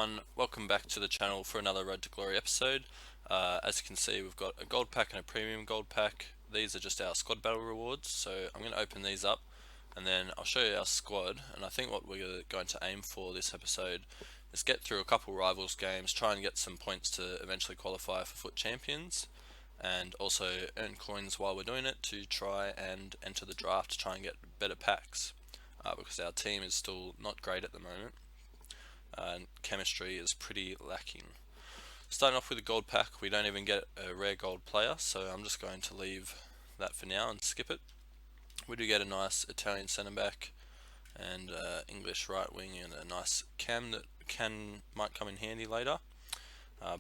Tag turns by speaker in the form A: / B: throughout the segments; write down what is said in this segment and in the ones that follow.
A: everyone, welcome back to the channel for another Road to Glory episode. As you can see, we've got a gold pack and a premium gold pack. These are just our squad battle rewards, so I'm going to open these up and then I'll show you our squad. And I think what we're going to aim for this episode is get through a couple rivals games, try and get some points to eventually qualify for FUT Champions, and also earn coins while we're doing it to try and enter the draft to try and get better packs, because our team is still not great at the moment. Chemistry is pretty lacking. Starting off with a gold pack, we don't even get a rare gold player, so I'm just going to leave that for now and skip it. We do get a nice Italian centre back and English right wing and a nice cam that might come in handy later,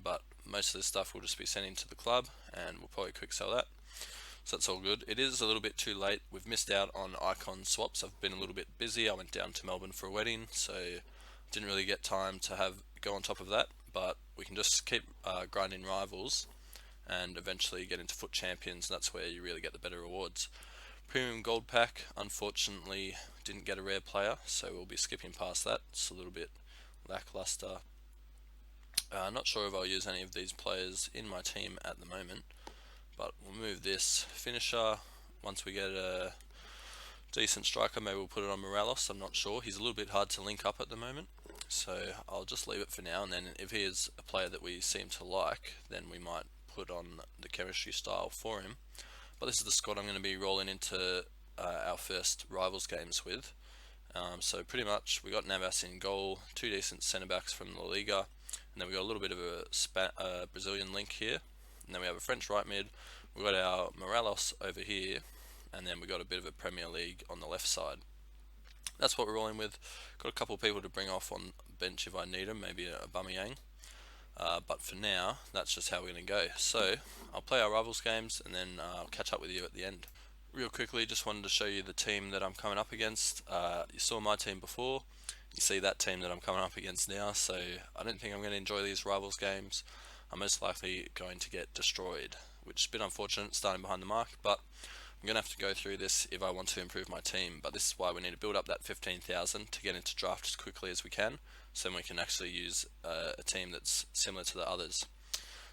A: but most of this stuff will just be sent into the club and we'll probably quick sell that, so that's all good. It is a little bit too late. We've missed out on icon swaps. I've been a little bit busy. I went down to Melbourne for a wedding, so didn't really get time to go on top of that, but we can just keep grinding rivals and eventually get into FUT Champions. That's where you really get the better rewards. Premium gold pack, unfortunately didn't get a rare player, so we'll be skipping past that. It's a little bit lackluster. Not sure if I'll use any of these players in my team at the moment, but we'll move this finisher. Once we get a decent striker, maybe we'll put it on Morales. I'm not sure. He's a little bit hard to link up at the moment, so I'll just leave it for now, and then if he is a player that we seem to like, then we might put on the chemistry style for him. But this is the squad I'm going to be rolling into our first rivals games with. So pretty much we got Navas in goal, two decent centre backs from La Liga, and then we got a little bit of a Brazilian link here, and then we have a French right mid. We got our Morales over here, and then we got a bit of a Premier League on the left side. That's what we're rolling with. Got a couple of people to bring off on bench if I need them, maybe a Bamiyang. But for now, that's just how we're going to go. So I'll play our rivals games and then I'll catch up with you at the end. Real quickly, just wanted to show you the team that I'm coming up against. You saw my team before. You see that team that I'm coming up against now. So I don't think I'm going to enjoy these rivals games. I'm most likely going to get destroyed, which is a bit unfortunate starting behind the mark, but I'm going to have to go through this if I want to improve my team. But this is why we need to build up that 15,000 to get into draft as quickly as we can, so then we can actually use a team that's similar to the others.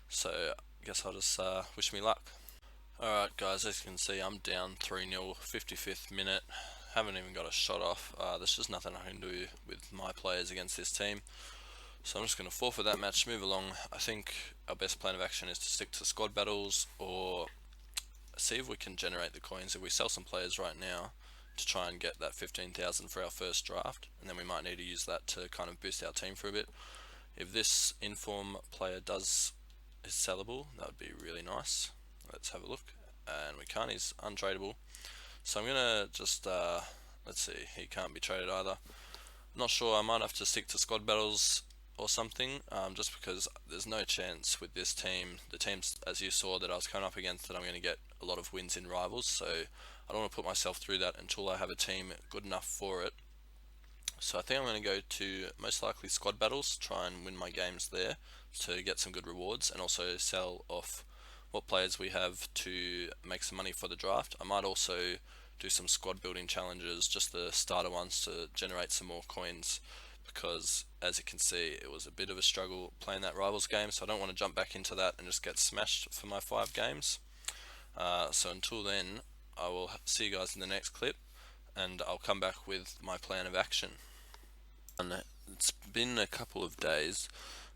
A: So I guess I'll just wish me luck. Alright guys, as you can see, I'm down 3-0, 55th minute. Haven't even got a shot off. There's just nothing I can do with my players against this team, so I'm just going to forfeit that match, move along. I think our best plan of action is to stick to squad battles or see if we can generate the coins if we sell some players right now to try and get that 15,000 for our first draft, and then we might need to use that to kind of boost our team for a bit. If this inform player is sellable, that would be really nice. Let's have a look, and we can't. He's untradeable, so I'm gonna just let's see, he can't be traded either. Not sure, I might have to stick to squad battles or something, just because there's no chance with this team. The teams, as you saw, that I was coming up against, that I'm going to get a lot of wins in rivals, so I don't want to put myself through that until I have a team good enough for it. So I think I'm going to go to most likely squad battles, try and win my games there to get some good rewards, and also sell off what players we have to make some money for the draft. I might also do some squad building challenges, just the starter ones, to generate some more coins, because as you can see, it was a bit of a struggle playing that rivals game, so I don't want to jump back into that and just get smashed for my 5 games. So until then, I will see you guys in the next clip, and I'll come back with my plan of action. And it's been a couple of days,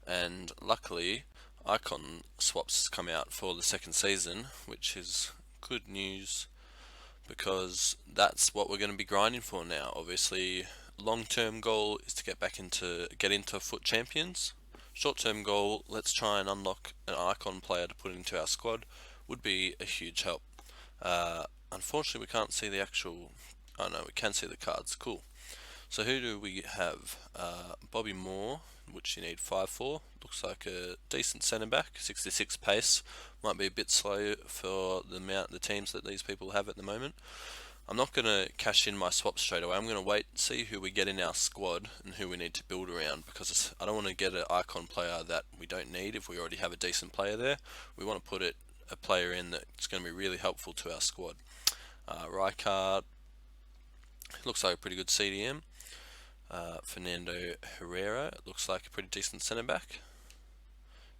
A: and luckily icon swaps come out for the second season, which is good news, because that's what we're going to be grinding for now. Obviously, long-term goal is to get into FUT Champions. Short-term goal, let's try and unlock an icon player to put into our squad, would be a huge help. Unfortunately, we can't see the actual. Oh no, we can see the cards. Cool. So who do we have? Bobby Moore, which you need 5 for. Looks like a decent centre back, 66 pace. Might be a bit slow for the teams that these people have at the moment. I'm not going to cash in my swaps straight away. I'm going to wait and see who we get in our squad and who we need to build around, because I don't want to get an icon player that we don't need if we already have a decent player there. We want to put a player in that's going to be really helpful to our squad. Rijkaard looks like a pretty good CDM. Fernando Herrera, it looks like a pretty decent centre back.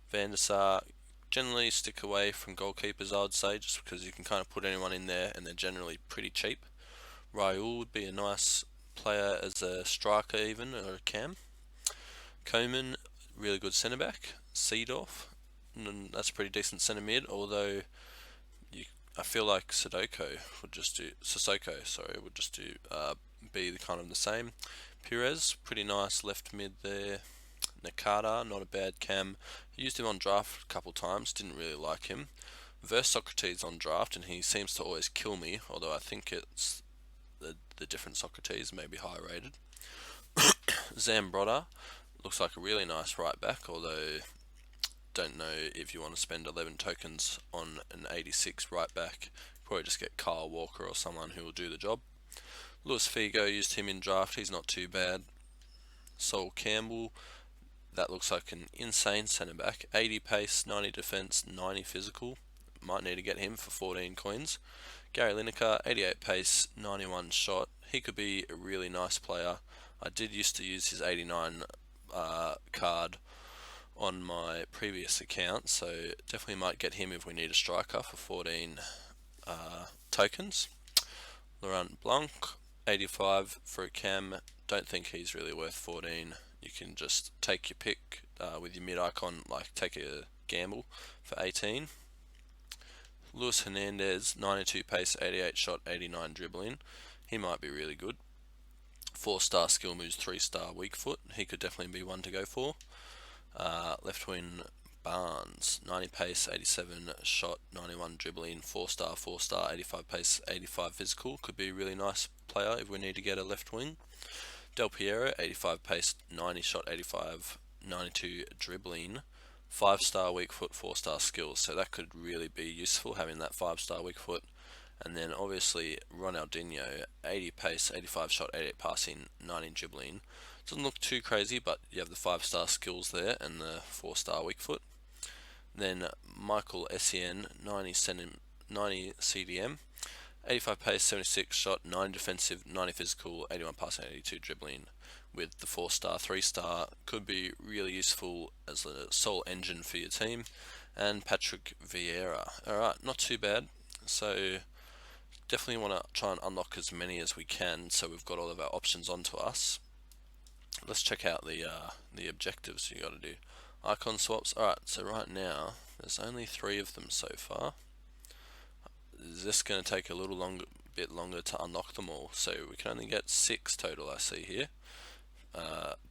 A: Van der Sar, generally stick away from goalkeepers, I would say, just because you can kind of put anyone in there and they're generally pretty cheap. Raul would be a nice player as a striker even, or a cam. Coman, really good centre back. Seedorf, that's a pretty decent centre mid, although I feel like Sissoko would just do be the kind of the same. Perez, pretty nice left mid there. Nakata, not a bad cam. Used him on draft a couple times, didn't really like him. Versus Socrates on draft, and he seems to always kill me, although I think it's the different Socrates, maybe higher rated. Zambrotta, looks like a really nice right back, although don't know if you want to spend 11 tokens on an 86 right back. Probably just get Kyle Walker or someone who will do the job. Luis Figo, used him in draft, he's not too bad. Sol Campbell, that looks like an insane centre back. 80 pace, 90 defence, 90 physical. Might need to get him for 14 coins. Gary Lineker, 88 pace, 91 shot. He could be a really nice player. I did used to use his 89 card on my previous account, so definitely might get him if we need a striker for 14 tokens. Laurent Blanc, 85 for a cam. Don't think he's really worth 14. You can just take your pick with your mid icon, like take a gamble for 18. Luis Hernandez, 92 pace, 88 shot, 89 dribbling. He might be really good. 4-star skill moves, 3-star weak foot. He could definitely be one to go for. Left wing Barnes, 90 pace, 87 shot, 91 dribbling, 4-star, 4-star, 85 pace, 85 physical. Could be a really nice player if we need to get a left wing. Del Piero, 85 pace, 90 shot, 85, 92 dribbling, 5-star weak foot, 4-star skills. So that could really be useful, having that 5-star weak foot. And then obviously Ronaldinho, 80 pace, 85 shot, 88 passing, 90 dribbling. Doesn't look too crazy, but you have the 5-star skills there and the 4-star weak foot. Then Michael Essien, 90 CDM, 85 pace, 76 shot, 90 defensive, 90 physical, 81 passing, 82 dribbling. With the 4-star, 3-star, could be really useful as a sole engine for your team. And Patrick Vieira. Alright, not too bad. So definitely want to try and unlock as many as we can, so we've got all of our options onto us. Let's check out the objectives you got to do. Icon swaps. Alright, so right now there's only 3 of them so far. Is this going to take a bit longer to unlock them all? So we can only get 6 total, I see here.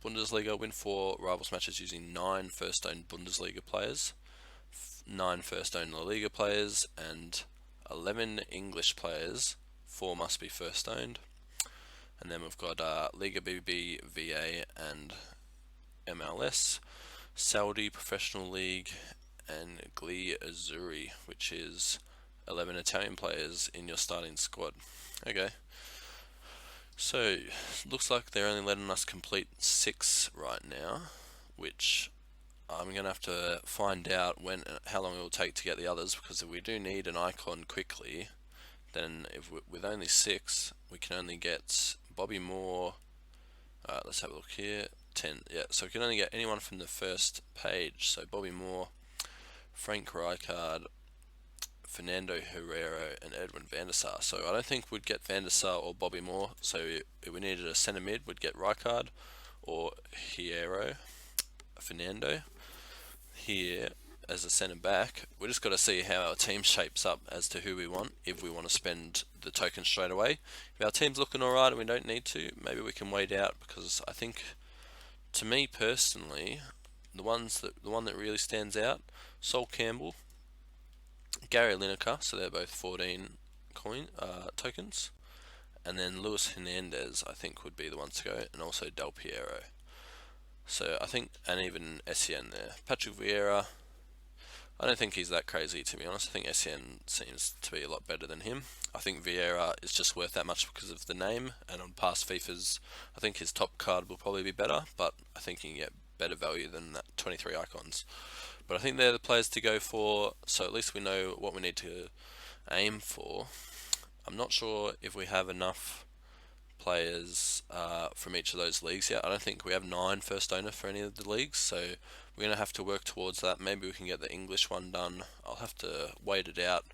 A: Bundesliga, win 4 rivals matches using 9 first-owned Bundesliga players, 9 first-owned La Liga players, and 11 English players. 4 must be first-owned. And then we've got Liga BB, VA, and MLS, Saudi Professional League, and Gli Azzurri, which is 11 Italian players in your starting squad. Okay. So, looks like they're only letting us complete 6 right now, which I'm going to have to find out how long it will take to get the others, because if we do need an icon quickly, then with only 6, we can only get Bobby Moore. Let's have a look here. 10. Yeah, so we can only get anyone from the first page. So Bobby Moore, Frank Rijkaard, Fernando Herrera, and Edwin van der Sar. So I don't think we'd get van der Sar or Bobby Moore. So if we needed a centre mid, we'd get Rijkaard or Fernando here as a centre back. We just got to see how our team shapes up as to who we want, if we want to spend the token straight away. If our team's looking alright and we don't need to, maybe we can wait out, because I think, to me personally, the one that really stands out, Sol Campbell, Gary Lineker, so they're both 14 tokens, and then Luis Hernandez I think would be the ones to go, and also Del Piero. So I think, and even Essien there. Patrick Vieira, I don't think he's that crazy, to be honest. I think Essien seems to be a lot better than him. I think Vieira is just worth that much because of the name, and on past FIFAs, I think his top card will probably be better, but I think you can get better value than that 23 icons. But I think they're the players to go for, so at least we know what we need to aim for. I'm not sure if we have enough players from each of those leagues yet. I don't think we have 9 first owner for any of the leagues, so we're going to have to work towards that. Maybe we can get the English one done. I'll have to wait it out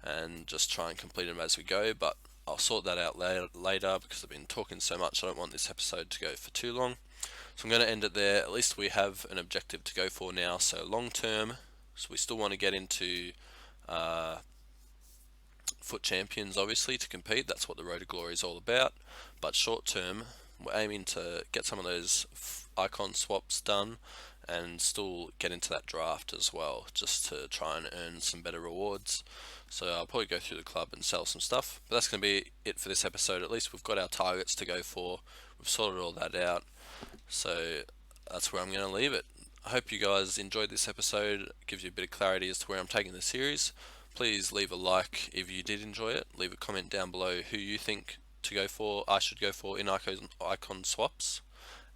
A: and just try and complete them as we go, but I'll sort that out later because I've been talking so much. I don't want this episode to go for too long. So I'm going to end it there. At least we have an objective to go for now. So long term, so we still want to get into FUT Champions, obviously, to compete. That's what the Road to Glory is all about. But short term, we're aiming to get some of those icon swaps done and still get into that draft as well, just to try and earn some better rewards. So I'll probably go through the club and sell some stuff. But that's going to be it for this episode. At least we've got our targets to go for. We've sorted all that out. So that's where I'm going to leave it. I hope you guys enjoyed this episode. It gives you a bit of clarity as to where I'm taking the series. Please leave a like if you did enjoy it. Leave a comment down below who you think to go for, I should go for in icon swaps,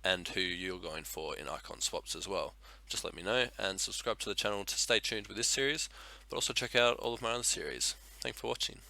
A: and who you're going for in icon swaps as well. Just let me know, and subscribe to the channel to stay tuned with this series, but also check out all of my other series. Thanks for watching.